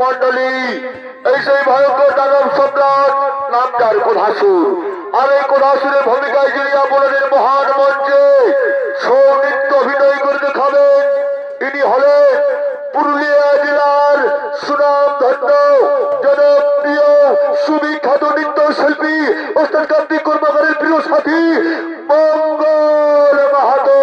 মন্ডলী, এই সেই ভয়ঙ্কর দানব সম্রাট নাম তার কোধাসুর। আর এই কোধাসুরের ভূমিকায় যিনি আপনাদের মহান মঞ্চে সৌনৃত্য অভিনয় করে দেখাবেন, ইনি হলেন পুরুলিয়া জেলার সুনাম ধন্য জনপ্রিয় সুবিখ্যাত নৃত্যশিল্পী ওস্তাদ কার্তিক কর্মকারের প্রিয় সাথী মঙ্গল মাহাতো।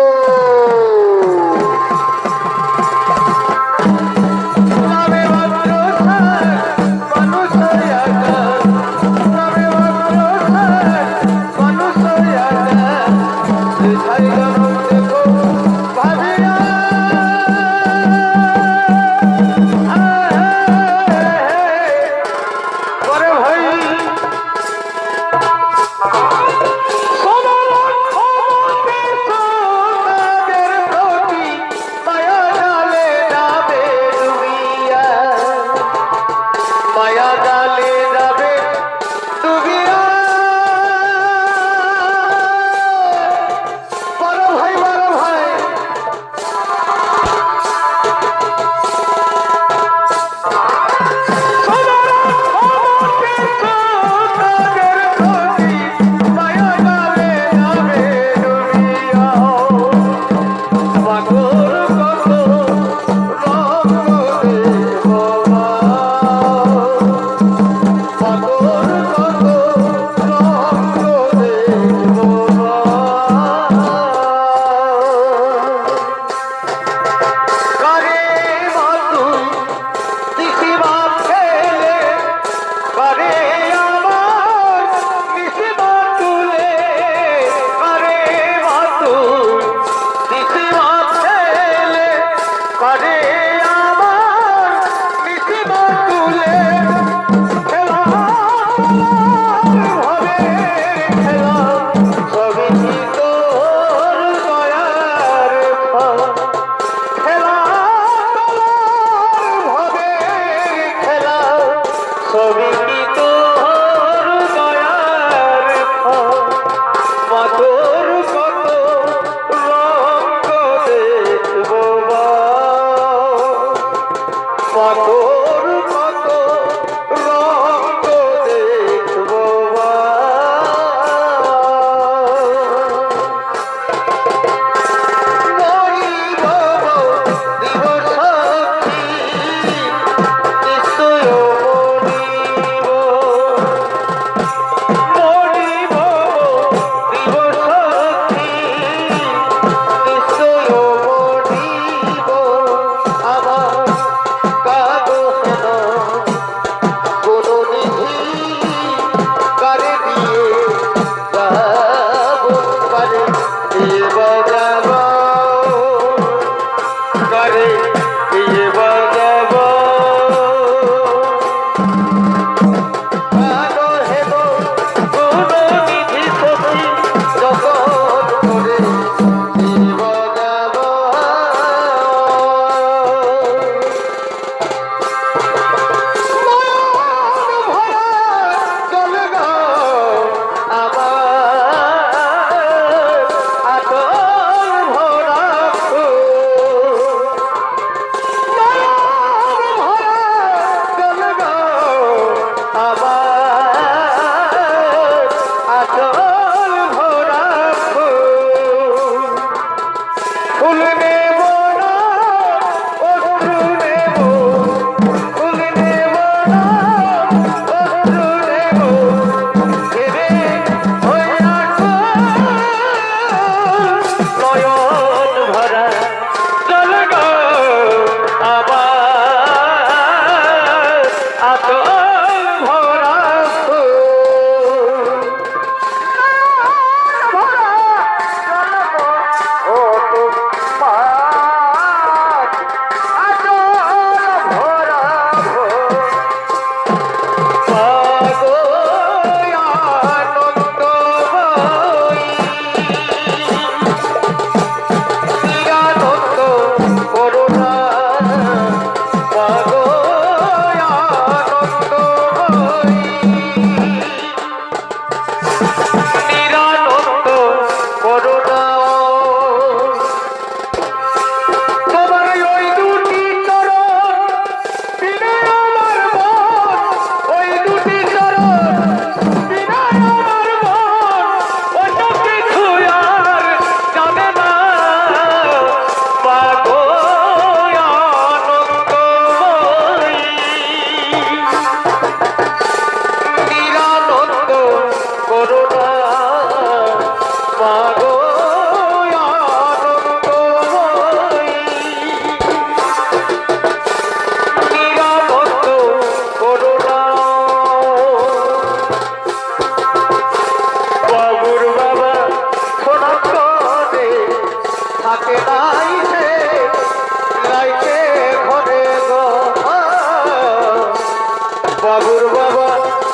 বাবুর বাবা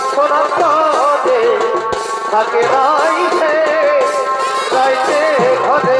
সোনার পদে থাকে রাইতে রাইতে ঘরে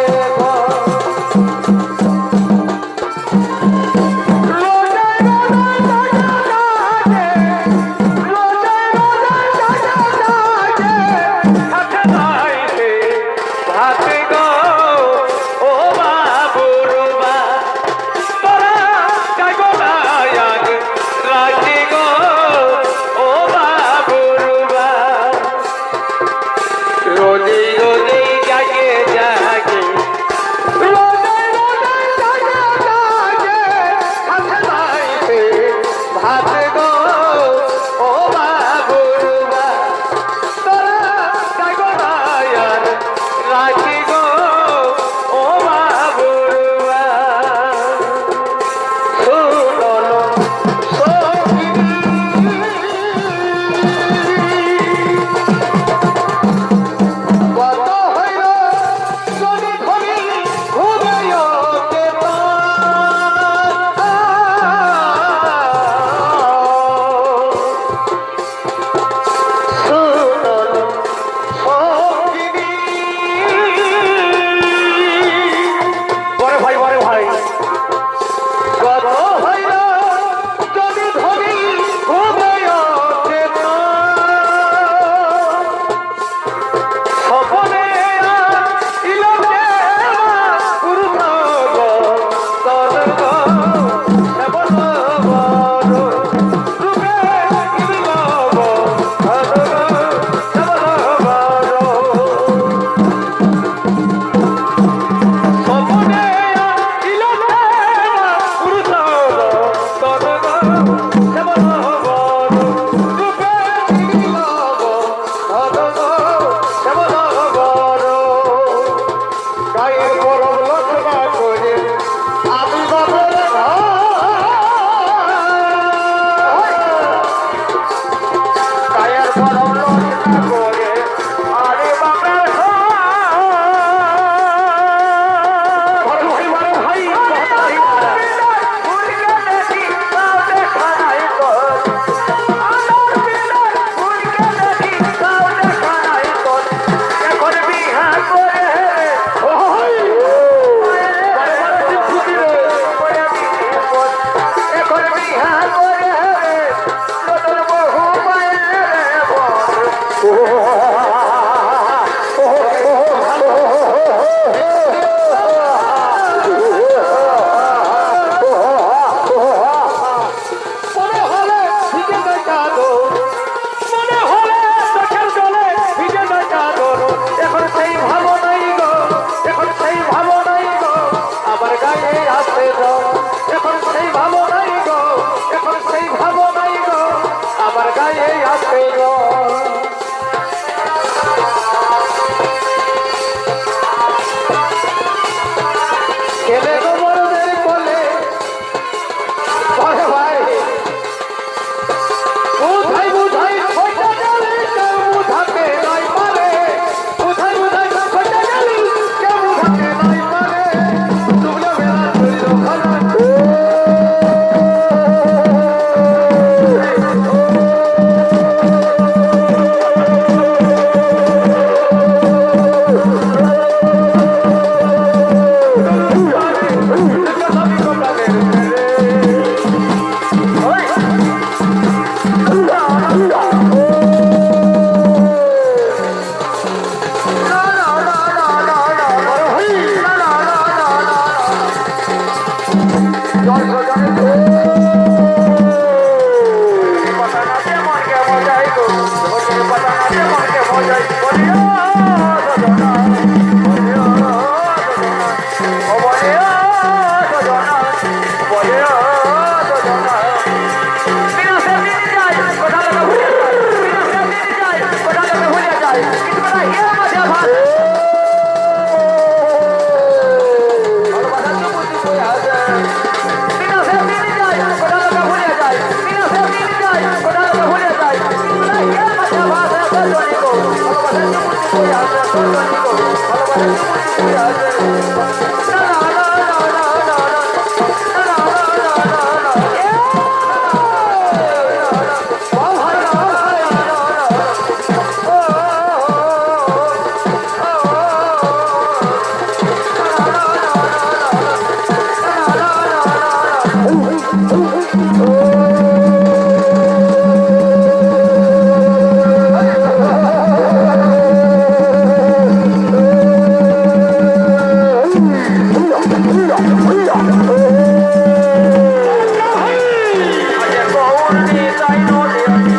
তাই নদী আছে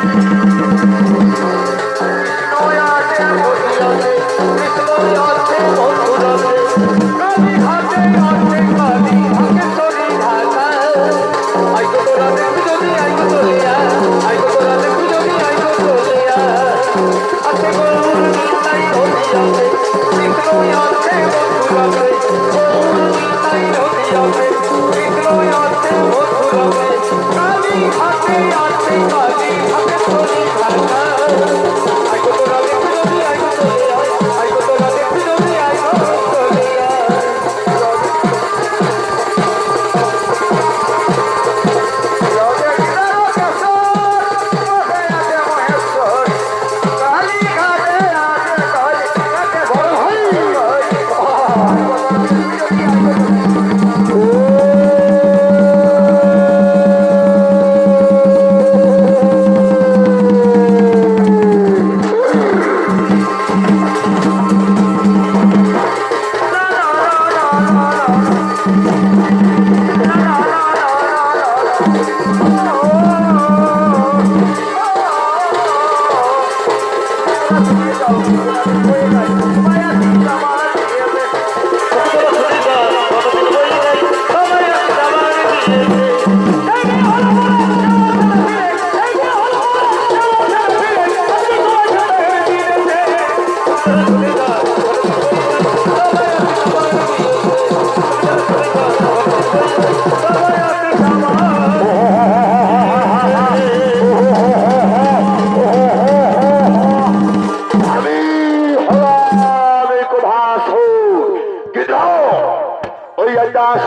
আছে বসিয়াছে কৃষ্ণ আছে বন্ধুরাতে কালী হাতে আছে কালী হাতে চলি ঢাকা আইগো তোরা দেখি যদি আইগো চলিয়া আইগো তোরা দেখি যদি আইগো চলিয়া আছে গৌর নিতাই নদী আছে কৃষ্ণ আছে বন্ধুরাতে গৌর নিতাই নদী আছে কৃষ্ণ আছে বন্ধুরাতে কালী হাতে আছে কালী হাতে চলি ঢাকা আইগো তোরা দেখি যদি আইগো চলিয়া আইগো তোরা দেখি যদি আইগো চলিয়া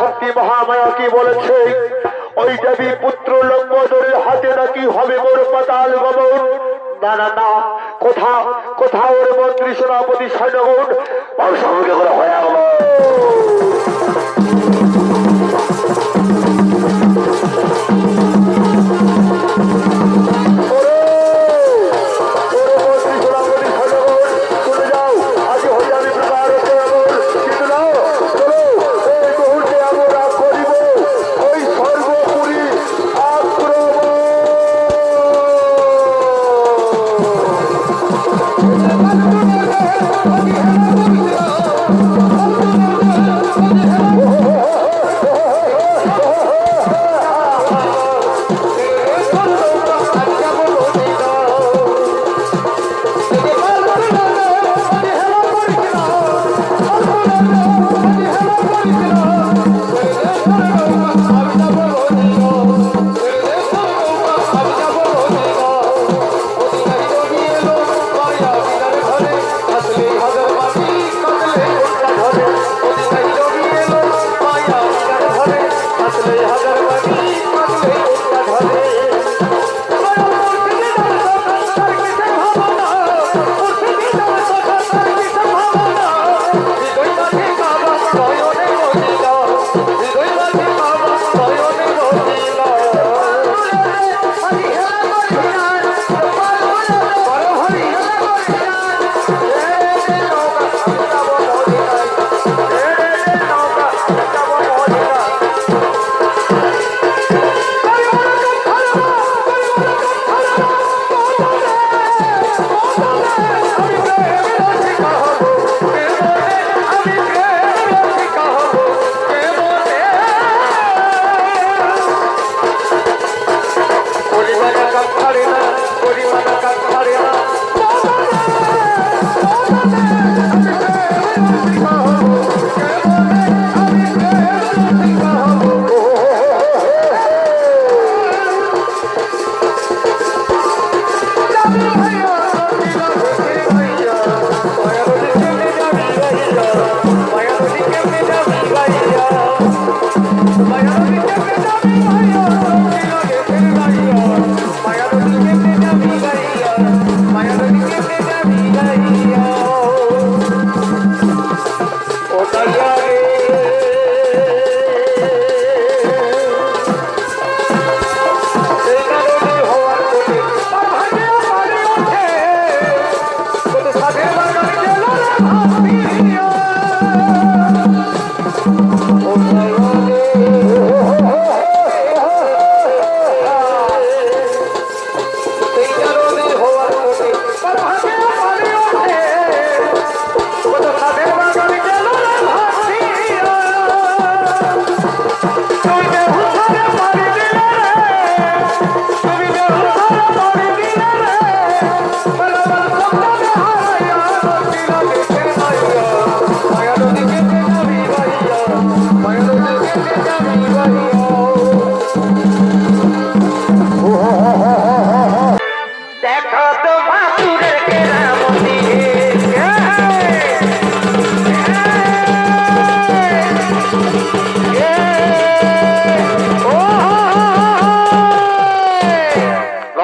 শক্তি মহামায়া কি বলেছে ওই দেবী পুত্র লম্বোদরের হাতে নাকি হবে মোর পাতাল গমন না না না কোথা ওর মন্ত্রী সেনাপতি সৈন্যগণ অংশগ্রহণ করে হয়ে গেল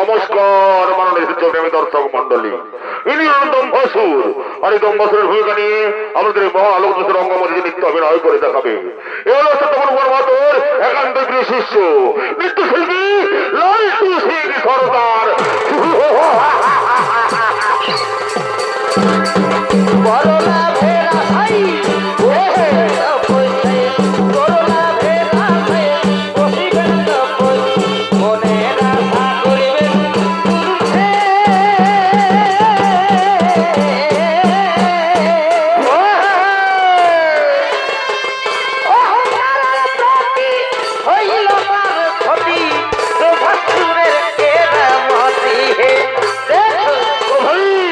নমস্কার মাননীয় সূর্যপ্রেমী দর্শক মন্ডলী, ইনি হলেন দম্ভাসুর। আর এই দম্ভাসুরের ভূমিকা নিয়ে আমাদের এই মহা আলোক রঙ্গমঞ্চে নৃত্য অভিনয় করে দেখাবে। এ হলো সত্যমন বর্মাতর একান্ত প্রিয় শিষ্য নৃত্যশিল্পী লালটু সিং সরদার। করোনা ভেড়া ভাই করোনা ভেড়া ভাই বসিবেন তপই মনে রাখা করিবেন অহংকারের প্রতি হইল মার ক্ষতি প্রভাসুরের কেরামতি হে দেখো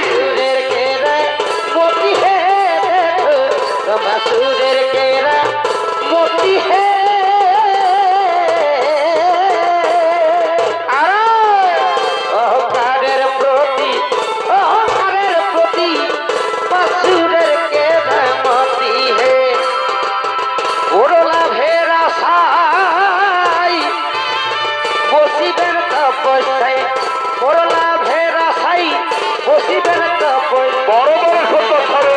সুরের কেরামতি হে দেখো প্রভাসুরের কেরামতি হে অহংকারের প্রতি বাসুরের কেরামতি হে করোনা ভেড়া সাই বসিবেন তপস্যায় করোনা ভেড়া সাই বসিবেন তপস্যায় বড় বড় সত্য ছাড়ো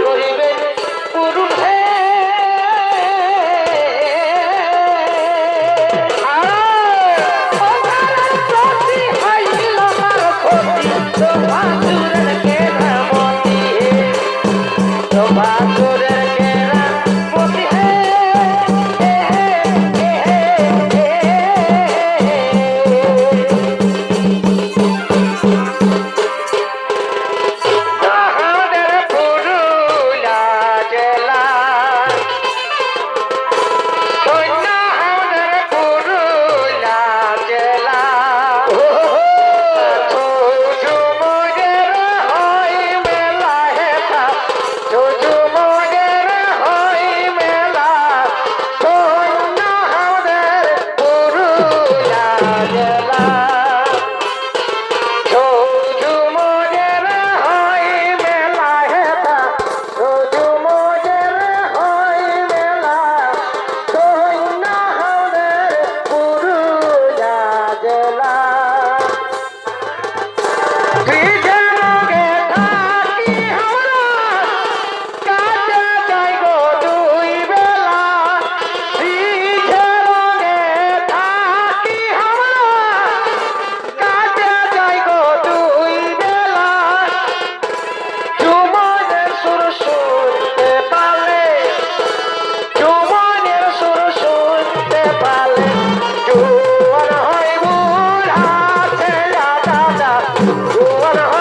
করিবেন পুরুষ হে অহংকারের প্রতি হইল মার ক্ষতি প্রভাসুরের কেরামতি হে প্রভাসুরের কেরামতি হে আমাদের পুরুলিয়া জেলা সৈন্য আমাদের পুরুলিয়া জেলা ঝুমুরের হয় মেলা হেথা ঝুমুরের হয় মেলা সৈন্য আমাদের পুরুলিয়া জেলা ঝুমুরের হয় মেলা হেথা ঝুমুরের হয় মেলা সৈন্য আমাদের পুরুলিয়া জেলা বিজনকে থাকি আমরা কাজে যাই গো দুই বেলা বিজনকে থাকি আমরা কাজে যাই গো দুই বেলা চুমনের সুর শুনতে পালে চুমনের সুর শুনতে পালে জোয়ান হয় বুড়া ছেড়া দাদা জোয়ান হয়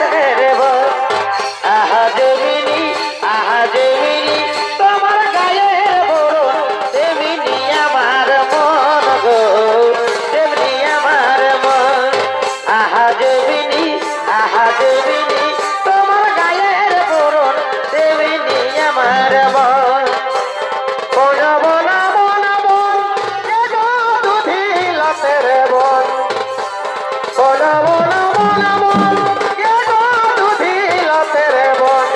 তেরে বল আহা জমিনি তোমার গায়ের বরণ তেমনি আমার মন গো তেমনি আমার মন আহা জমিনি তোমার গায়ের বরণ তেমনি আমার মন বন বন বন বন এ গো দুধিল তেরে বন বন বন বন বন এ গো দুধিল তেরে বন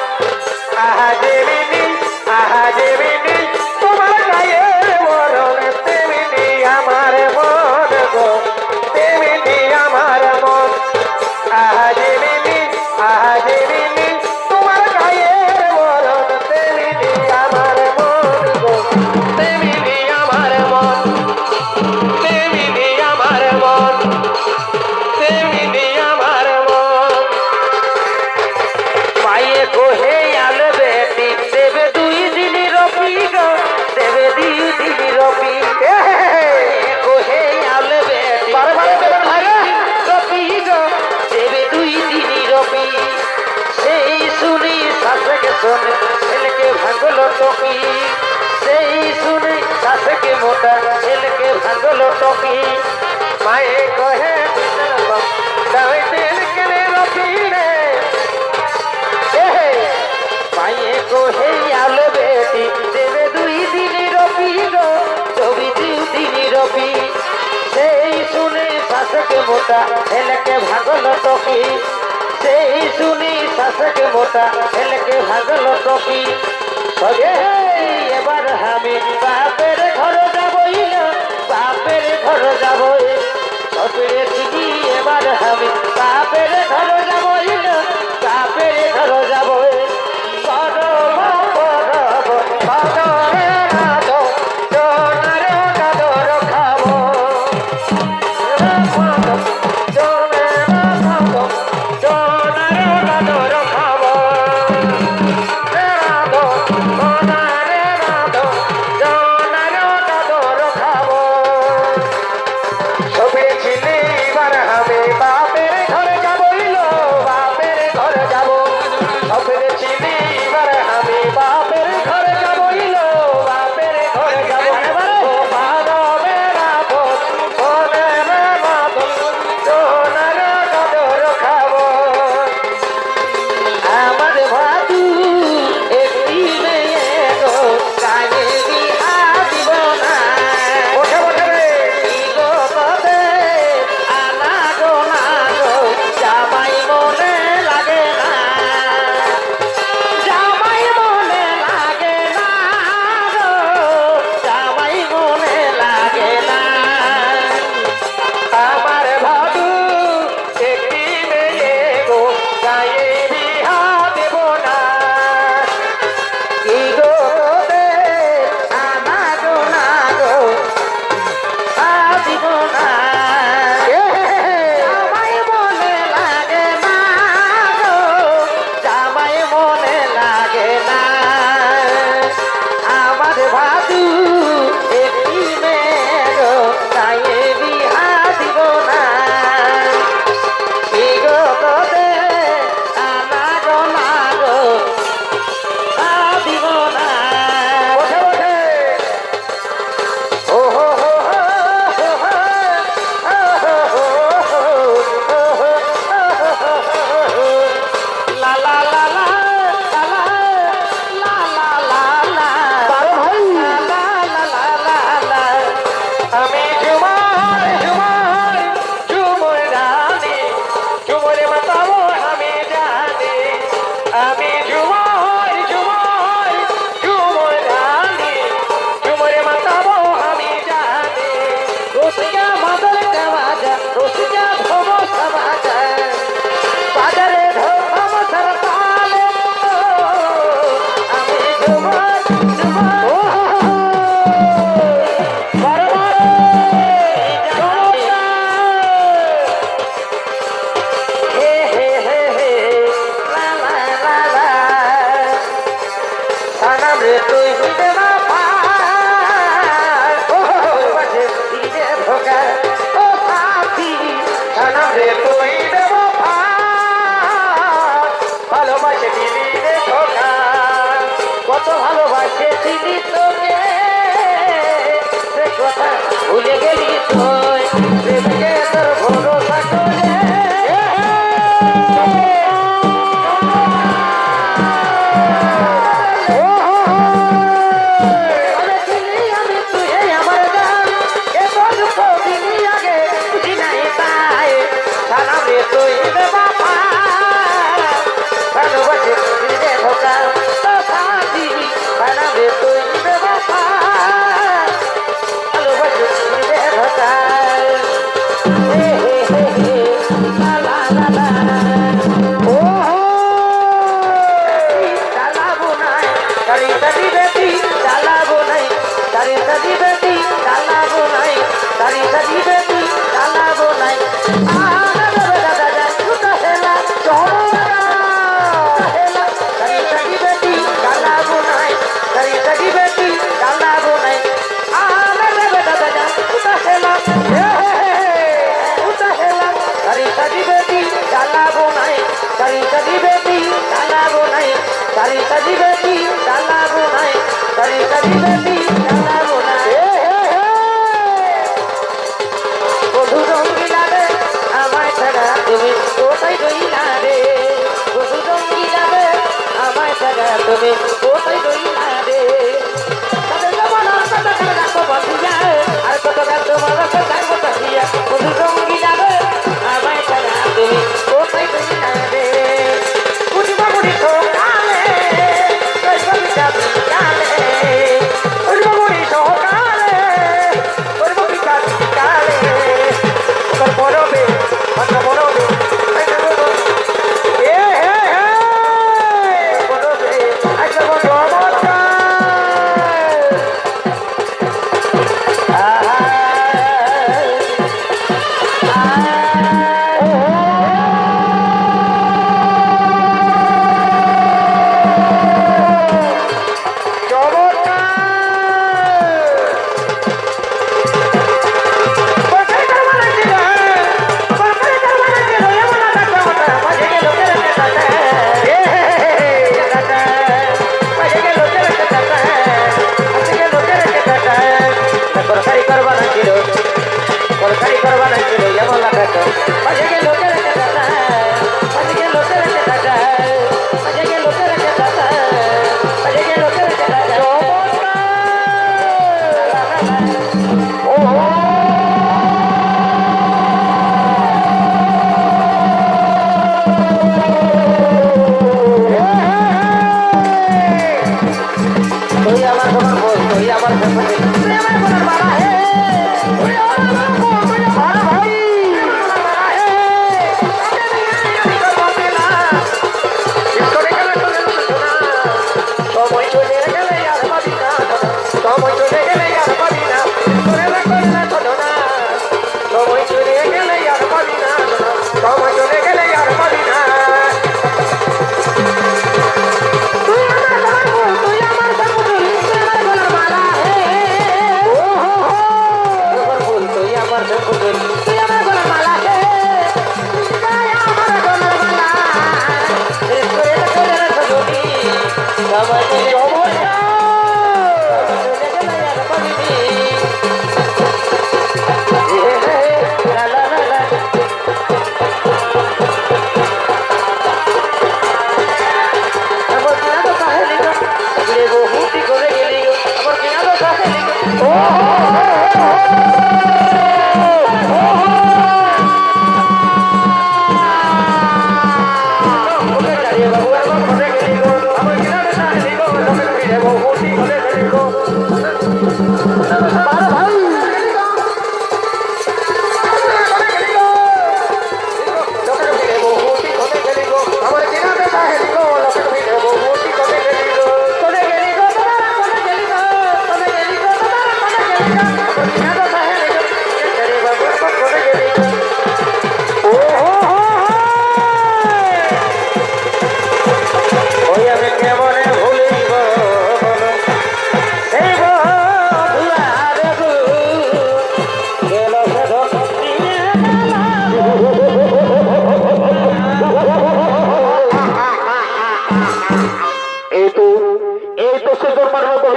আহা দেবিনী তোমার গায়ের বরণ তেমনি আমার মন গো তেমনি আমার মন আহা দেবিনী তোমার গায়ের বরণ তেমনি আমার মন গো তেমনি আমার মন তেমনি আমার মন তেমনি আমার মন পায়ে কোহে আলো বেটি দেবে দুই দিন রবি গো দেবে দুই দিন রবি কোহে আলো বেটি রবি গো দেবে দুই দিন রবি সেই শুনি শাসকে শোনে ছেলেকে ভাঙলো টকি সেই শুনি শাসকে মোটা ছেলেকে ভাঙলো টকি মায়ে কহে দাঁড়াই তেল কেনে রবি রে পায়ে কোহে আলো বেটি দেবে দুই দিন রবি গো ছবি দুই দিন রবি সেই শুনে শাসকে মোটা ছেলেকে ভাগলো টকি সেই শুনি শাসকে মোটা ছেলেকে ভাগলো টকি সগে এবার আমি বাপের ঘর যাবই না বাপের ঘর যাবই সপেরে চিনি এবার আমি বাপের ঘর যাবই না বাপের ঘর যাবই বলেছিলি তোকে সে কথা ভুলে গেলি তুই প্রেমকে তোর ভরসা করে বলেছিলি আমি তুই আমার গান এ দুঃখ দিলি আগে বুঝি নাই তাই সালামে তুই বাবা ভালোবাসে দিলে ধোকা তো সাথী সালামে তুই বাবা ভালোবাসে দিলে ধোকা হে হে হে হে লা লা লা লা ও চালাবো নাই গাড়ি সাজি বেটি চালাবো নাই গাড়ি সাজি বেটি চালাবো নাই গাড়ি সাজি বেটি চালাবো নাই দাদা দাদা ছুটা হেলা চলো হেলা গাড়ি সাজি বেটি চালাবো নাই গাড়ি সাজি বেটি চালাবো নাই দাদা দাদা ছুটা হেলা ছুটা হেলা গাড়ি সাজি বেটি চালাবো নাই গাড়ি সাজি বেটি চালাবো নাই গাড়ি সাজি বেটি চালাবো নাই গাড়ি সাজি বেটি চালাবো নাই বধু রঙ্গিলা রে আমায় ছাড়া তুমি কোথায় রইলা রে বধু রঙ্গিলা রে আমায় ছাড়া তুমি কোথায় রইলা রে তাদের জমানার কথা করে রাখো বন্ধুয়া আর কত গান তোমার কাছে থাকবো তাকিয়া বধু রঙ্গিলা রে আমায় ছাড়া তুমি কোথায় রইলা রে বুঝিবা বুঝি তো কালে কই কবিতা বিকালে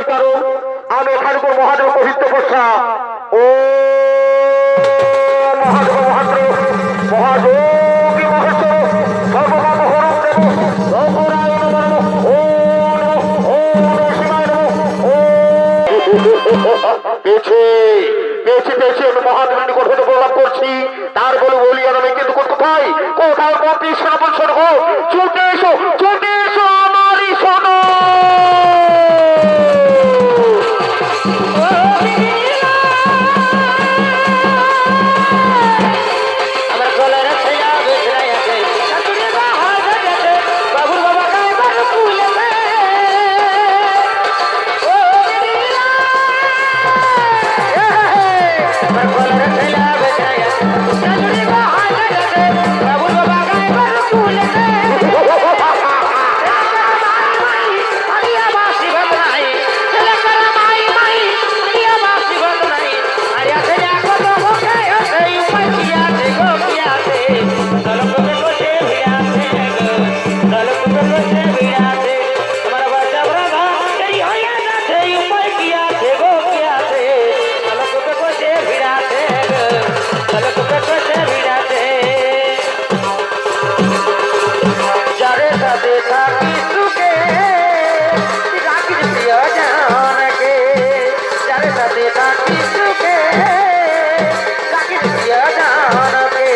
কারণ আমি ঠাকুর মহাদেব পবিত্র বর্ষা ও মহাদেব মহাদেব মহাযোগী মহেশ্বর সর্বকাম হরণ দেব সর্বরায় নমঃ ওম শিবায় নমঃ পেয়েছি পেয়েছি পেয়েছি আমি মহাদেবের নিকট হতে প্রলাপ করছি তার বলি আর আমি কিন্তু কোথায় কোথায় মন্ত্রী সেনাপতি স্বর্গ ছুটে এসো আমারই শোনো আমার গলার ছেয়া বেছরাই আছে শাশুড়ি মা হাজার আছে বাবুর বাবা গায়বার ফুলেছে ও দিলা আমার গলার ছেয়া বেছরাই আছে শাশুড়ি মা হাজার আছে বাবুর বাবা গায়বার ফুলেছে আরিয়া বাসি বদনাই ছেলে করা মাই মাই আরিয়া বাসি বদনাই আরিয়া ছেলে কত বকে আছে উপায় কি আছে গো কি আছে দলকে বসে ভিড়াছে দলকে বসে ভিড়াছে আমার বাচ্চা ব্রাভা এই হইয়া যাচ্ছে উপায় কি আছে গো কি আছে দলকে বসে ভিড়াছে দলকে বসে ভিড়াছে যারে সাথে থাকি সুখে রাখি প্রিয় জানকে যারে সাথে থাকি সুখে রাখি প্রিয় জানকে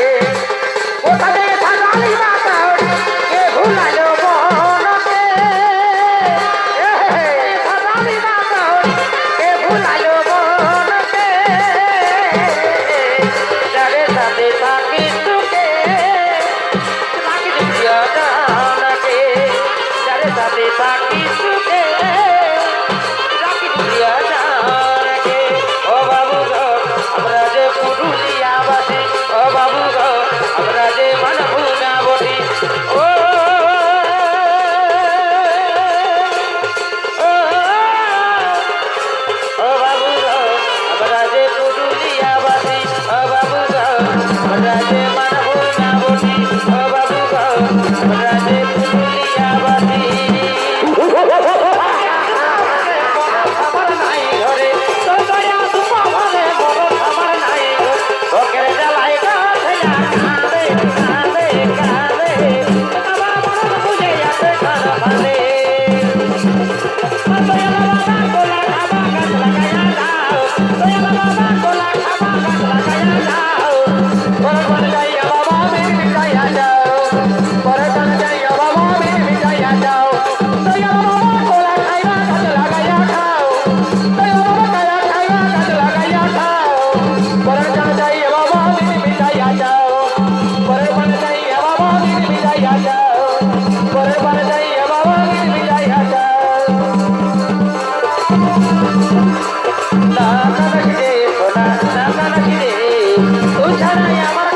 কোথায় থাকালি মাতা কে ভুলালো মনকে থাকালি মাতা কে ভুলালো মনকে যারে সাথে থাকি সুখে রাখি প্রিয় জানকে যারে সাথে থাকি সুখে রাখি প্রিয় জানকে ও বাবু গো আমরা যে পুরুলিয়া বাসী ও বাবু গো আমরা যে মানভুনা বটি ও ও বাবু গো আমরা যে পুরুলিয়া বাসী ও বাবু গো আমরা যে মানভুনা বটি ও বাবু গো আমরা যে পুরুলিয়া বাসী আমার নাই ঘরে তো দয়া তোমারে বড় আমার নাই ওকে জ্বালাই গাছে কাঁদে কাঁদে কাঁদে আমার মন বুঝে যাচ্ছে কাঁদা কাঁদে দয়া বাবা গোলা খাবা গাছ লাগায়া যাও দয়া বাবা গোলা খাবা গাছ লাগায়া যাও পরে যাইয়া বাবা মেরে যাইয়া যাও পরে যাইয়া বাবা মেরে যাইয়া যাও দয়া বাবা গোলা খাইবা গাছ লাগায়া খাও দয়া বাবা গায়া খাইবা গাছ লাগায়া খাও পরে যাইয়া বাবা মেরে যাইয়া যাও পরে যাইয়া বাবা মেরে যাইয়া যাও পরে যাইয়া বাবা মেরে যাইয়া যাও না কানকি রে সোনা না কানকি রে তুই ছাড়াই আমার